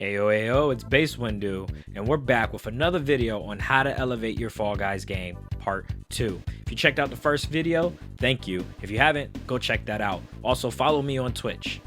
Ayo, it's Base Windu, and we're back with another video on how to elevate your Fall Guys game, part 2. If you checked out the first video, thank you. If you haven't, go check that out. Also, follow me on Twitch.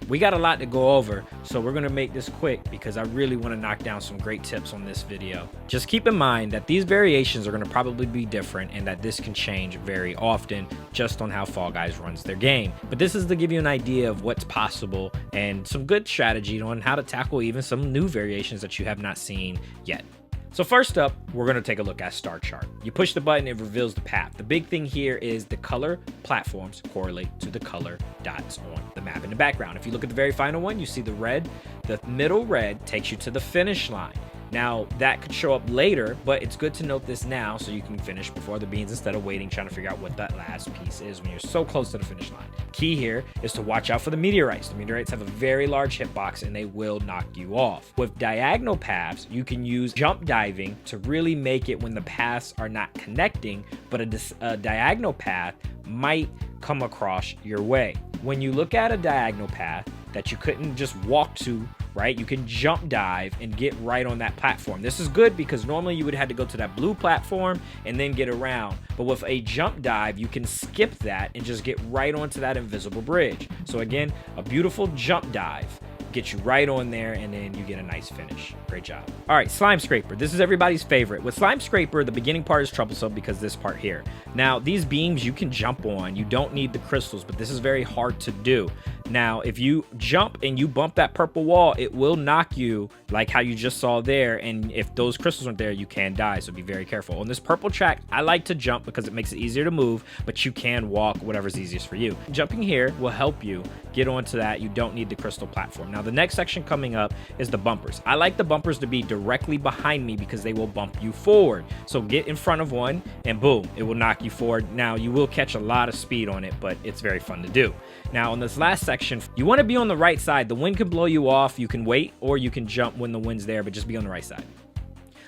We got a lot to go over, so we're going to make this quick because I really want to knock down some great tips on this video. Just keep in mind that these variations are going to probably be different and that this can change very often just on how Fall Guys runs their game. But this is to give you an idea of what's possible and some good strategy on how to tackle even some new variations that you have not seen yet. So first up, we're going to take a look at Star Chart. You push the button, it reveals the path. The big thing here is the color platforms correlate to the color dots on the map in the background. If you look at the very final one, you see the red. The middle red takes you to the finish line. Now, that could show up later, but it's good to note this now so you can finish before the beans instead of waiting trying to figure out what that last piece is when you're so close to the finish line. Key here is to watch out for the meteorites. The meteorites have a very large hitbox and they will knock you off. With diagonal paths, you can use jump diving to really make it when the paths are not connecting, but a diagonal path might come across your way. When you look at a diagonal path that you couldn't just walk to, right, you can jump dive and get right on that platform. This is good because normally you would have to go to that blue platform and then get around. But with a jump dive, you can skip that and just get right onto that invisible bridge. So again, a beautiful jump dive gets you right on there and then you get a nice finish. Great job. All right, Slime Scraper. This is everybody's favorite. With Slime Scraper, the beginning part is troublesome because this part here. Now, these beams you can jump on. You don't need the crystals, but this is very hard to do. Now, if you jump and you bump that purple wall, it will knock you like how you just saw there. And if those crystals aren't there, you can die. So be very careful. On this purple track, I like to jump because it makes it easier to move, but you can walk, whatever's easiest for you. Jumping here will help you get onto that. You don't need the crystal platform. Now, the next section coming up is the bumpers. I like the bumpers to be directly behind me because they will bump you forward. So get in front of one and boom, it will knock you forward. Now, you will catch a lot of speed on it, but it's very fun to do. Now, on this last section, you want to be on the right side. The wind can blow you off. You can wait or you can jump when the wind's there, but just be on the right side.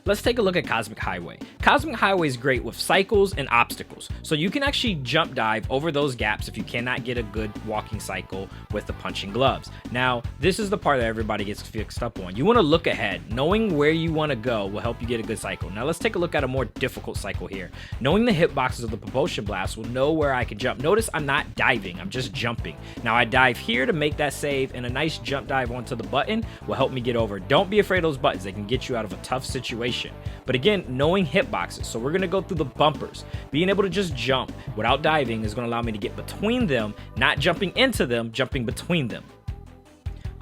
Let's take a look at Cosmic Highway. Cosmic Highway is great with cycles and obstacles. So you can actually jump dive over those gaps if you cannot get a good walking cycle with the punching gloves. Now, this is the part that everybody gets fixed up on. You want to look ahead. Knowing where you want to go will help you get a good cycle. Now, let's take a look at a more difficult cycle here. Knowing the hitboxes of the propulsion blast will know where I can jump. Notice I'm not diving, I'm just jumping. Now, I dive here to make that save, and a nice jump dive onto the button will help me get over. Don't be afraid of those buttons. They can get you out of a tough situation. But again, knowing hitboxes. So we're going to go through the bumpers. Being able to just jump without diving is going to allow me to get between them, not jumping into them, jumping between them.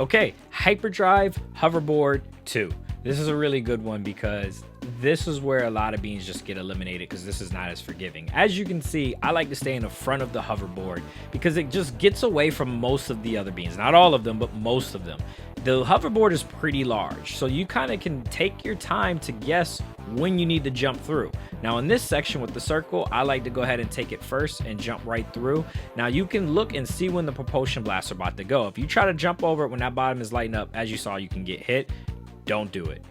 Okay, Hyperdrive Hoverboard 2. This is a really good one because this is where a lot of beans just get eliminated because this is not as forgiving. As you can see, I like to stay in the front of the hoverboard because it just gets away from most of the other beans. Not all of them, but most of them. The hoverboard is pretty large, so you kind of can take your time to guess when you need to jump through. Now in this section with the circle, I like to go ahead and take it first and jump right through. Now you can look and see when the propulsion blasts are about to go. If you try to jump over it when that bottom is lighting up, as you saw, you can get hit. Don't do it.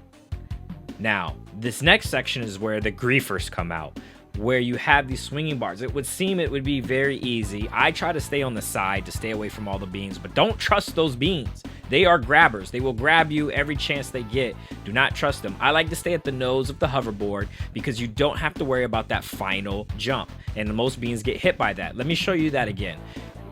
Now, this next section is where the griefers come out, where you have these swinging bars. It would seem it would be very easy. I try to stay on the side to stay away from all the beans, but don't trust those beans. They are grabbers. They will grab you every chance they get. Do not trust them. I like to stay at the nose of the hoverboard because you don't have to worry about that final jump, and most beans get hit by that. Let me show you that again.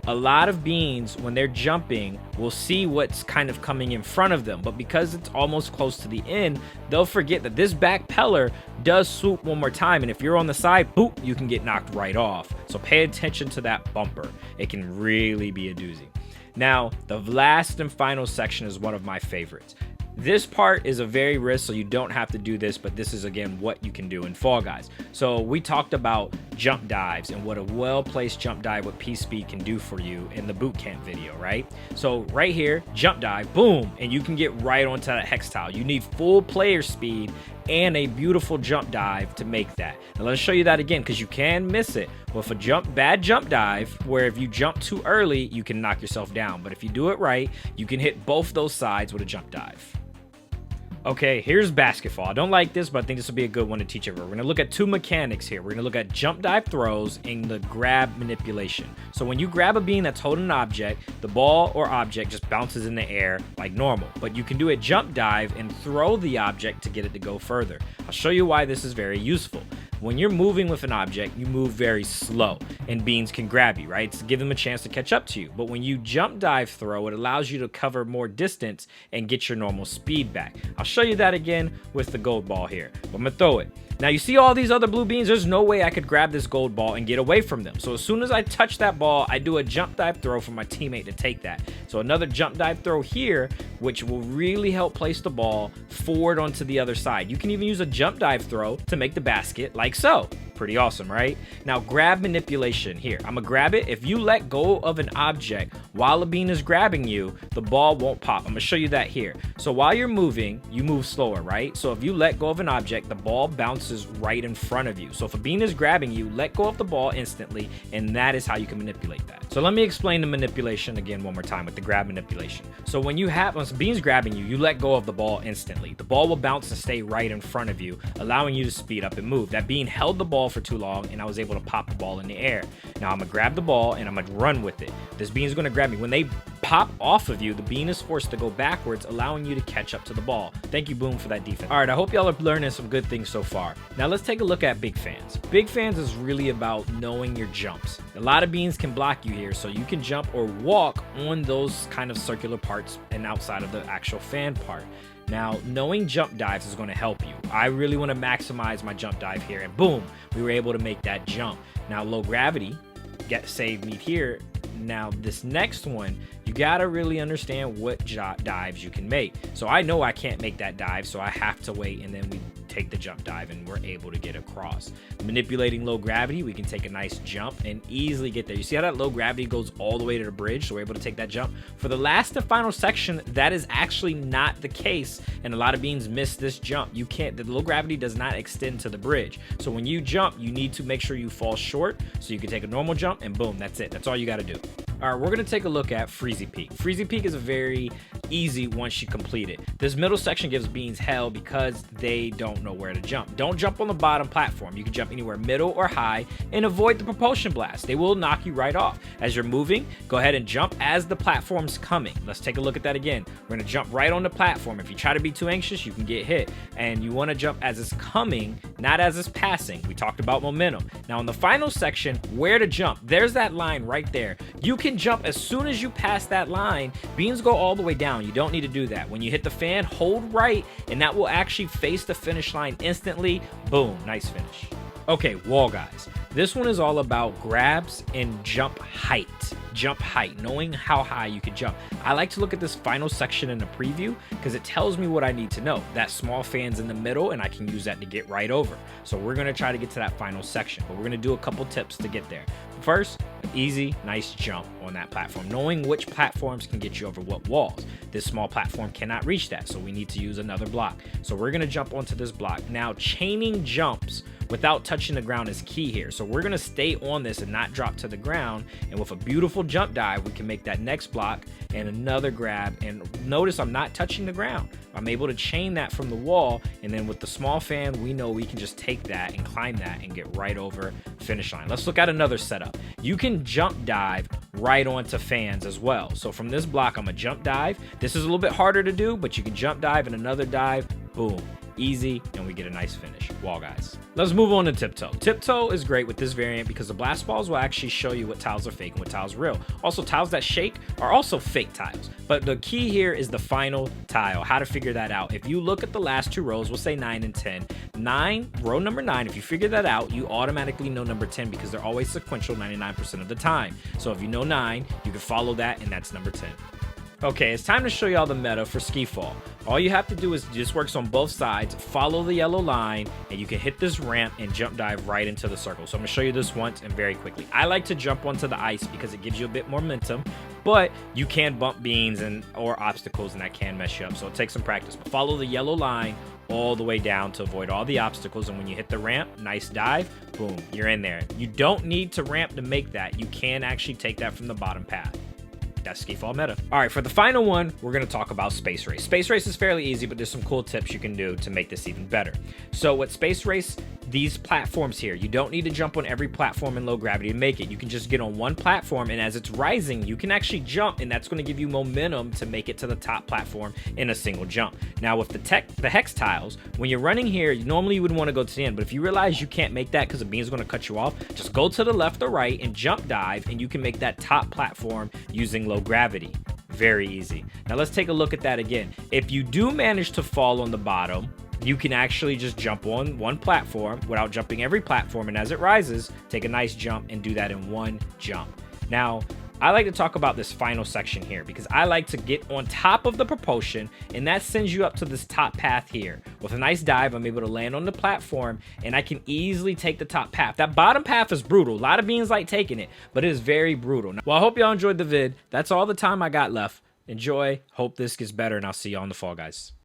A lot of beans, when they're jumping, will see what's kind of coming in front of them, but because it's almost close to the end, they'll forget that this back peller does swoop one more time, and if you're on the side, boop, you can get knocked right off. So pay attention to that bumper. It can really be a doozy. Now, the last and final section is one of my favorites. This part is a very risk, so you don't have to do this, but this is again what you can do in Fall Guys. So we talked about jump dives and what a well-placed jump dive with P-Speed can do for you in the boot camp video, right? So right here, jump dive, boom, and you can get right onto that hex tile. You need full player speed and a beautiful jump dive to make that. Now let's show you that again because you can miss it with a bad jump dive where if you jump too early, you can knock yourself down. But if you do it right, you can hit both those sides with a jump dive. Okay, here's basketball. I don't like this, but I think this will be a good one to teach everyone. We're going to look at two mechanics here. We're going to look at jump dive throws and the grab manipulation. So when you grab a bean that's holding an object, the ball or object just bounces in the air like normal. But you can do a jump dive and throw the object to get it to go further. I'll show you why this is very useful. When you're moving with an object, you move very slow, and beans can grab you, right? To give them a chance to catch up to you. But when you jump dive throw, it allows you to cover more distance and get your normal speed back. I'll show you that again with the gold ball here. But I'm gonna throw it. Now you see all these other blue beans, there's no way I could grab this gold ball and get away from them. So as soon as I touch that ball, I do a jump dive throw for my teammate to take that. So another jump dive throw here, which will really help place the ball forward onto the other side. You can even use a jump dive throw to make the basket like so. Pretty awesome, right? Now grab manipulation here. I'm gonna grab it. If you let go of an object while a bean is grabbing you, the ball won't pop. I'm gonna show you that here. So while you're moving, you move slower, right? So if you let go of an object, the ball bounces right in front of you. So if a bean is grabbing you, let go of the ball instantly, and that is how you can manipulate that. So let me explain the manipulation again one more time with the grab manipulation. So when a bean's grabbing you, you let go of the ball instantly. The ball will bounce and stay right in front of you, allowing you to speed up and move. That bean held the ball for too long, and I was able to pop the ball in the air. Now I'm gonna grab the ball and I'm gonna run with it. This bean is gonna grab me. When they pop off of you, the bean is forced to go backwards, allowing you to catch up to the ball. Thank you, Boom, for that defense. All right, I hope y'all are learning some good things so far. Now let's take a look at big fans. Big fans is really about knowing your jumps. A lot of beans can block you here, so you can jump or walk on those kind of circular parts and outside of the actual fan part. Now, knowing jump dives is going to help you. I really want to maximize my jump dive here, and boom, we were able to make that jump. Now, low gravity saved me here. Now, this next one, you got to really understand what dives you can make. So I know I can't make that dive, so I have to wait, and then we take the jump dive and we're able to get across. Manipulating low gravity, we can take a nice jump and easily get there. You see how that low gravity goes all the way to the bridge, so we're able to take that jump. For the last and final section, that is actually not the case, and a lot of beans miss this jump. You can't, the low gravity does not extend to the bridge. So when you jump, you need to make sure you fall short, so you can take a normal jump and boom, that's it. That's all you got to do. All right, we're going to take a look at Freezy Peak. Freezy Peak is a very easy once you complete it. This middle section gives beans hell because they don't know where to jump. Don't jump on the bottom platform. You can jump anywhere middle or high and avoid the propulsion blast. They will knock you right off. As you're moving, go ahead and jump as the platform's coming. Let's take a look at that again. We're going to jump right on the platform. If you try to be too anxious, you can get hit. And you want to jump as it's coming, not as it's passing. We talked about momentum. Now in the final section, where to jump. There's that line right there. You can jump as soon as you pass that line. Beans go all the way down. You don't need to do that. When you hit the fan, hold right, and that will actually face the finish line instantly. Boom, nice finish. Okay, wall guys. This one is all about grabs and jump height. Jump height, knowing how high you can jump. I like to look at this final section in the preview because it tells me what I need to know. That small fan's in the middle, and I can use that to get right over. So we're going to try to get to that final section, but we're going to do a couple tips to get there. First, easy, nice jump on that platform, knowing which platforms can get you over what walls. This small platform cannot reach that, so we need to use another block. So we're going to jump onto this block. Now, chaining jumps without touching the ground is key here. So we're going to stay on this and not drop to the ground, and with a beautiful jump dive, we can make that next block and another grab. And notice I'm not touching the ground. I'm able to chain that from the wall, and then with the small fan, we know we can just take that and climb that and get right over finish line. Let's look at another setup. You can jump dive right onto fans as well. So from this block, I'm a jump dive. This is a little bit harder to do, but you can jump dive and another dive, boom. Easy, and we get a nice finish. Wall guys. Let's move on to tiptoe. Tiptoe is great with this variant because the blast balls will actually show you what tiles are fake and what tiles are real. Also, tiles that shake are also fake tiles. But the key here is the final tile, how to figure that out. If you look at the last two rows, we'll say 9 and 10. 9, row number 9, if you figure that out, you automatically know number 10 because they're always sequential 99% of the time. So if you know 9, you can follow that, and that's number 10. Okay, it's time to show y'all the meta for ski fall. All you have to do is this works on both sides, follow the yellow line, and you can hit this ramp and jump dive right into the circle. So I'm gonna show you this once and very quickly. I like to jump onto the ice because it gives you a bit more momentum, but you can bump beans or obstacles, and that can mess you up. So it takes some practice, but follow the yellow line all the way down to avoid all the obstacles. And when you hit the ramp, nice dive, boom, you're in there. You don't need to ramp to make that. You can actually take that from the bottom path. That's ski fall meta. All right, for the final one, we're gonna talk about Space Race. Space Race is fairly easy, but there's some cool tips you can do to make this even better. So with Space Race, these platforms here, you don't need to jump on every platform in low gravity to make it. You can just get on one platform, and as it's rising, you can actually jump, and that's gonna give you momentum to make it to the top platform in a single jump. Now with the hex tiles, when you're running here, normally you would wanna go to the end, but if you realize you can't make that because the beam's gonna cut you off, just go to the left or right and jump dive, and you can make that top platform using low gravity. Very easy. Now let's take a look at that again. If you do manage to fall on the bottom, you can actually just jump on one platform without jumping every platform, and as it rises, take a nice jump and do that in one jump. Now, I like to talk about this final section here because I like to get on top of the propulsion, and that sends you up to this top path here. With a nice dive, I'm able to land on the platform, and I can easily take the top path. That bottom path is brutal. A lot of beings like taking it, but it is very brutal. Well, I hope y'all enjoyed the vid. That's all the time I got left. Enjoy. Hope this gets better, and I'll see you on the Fall Guys.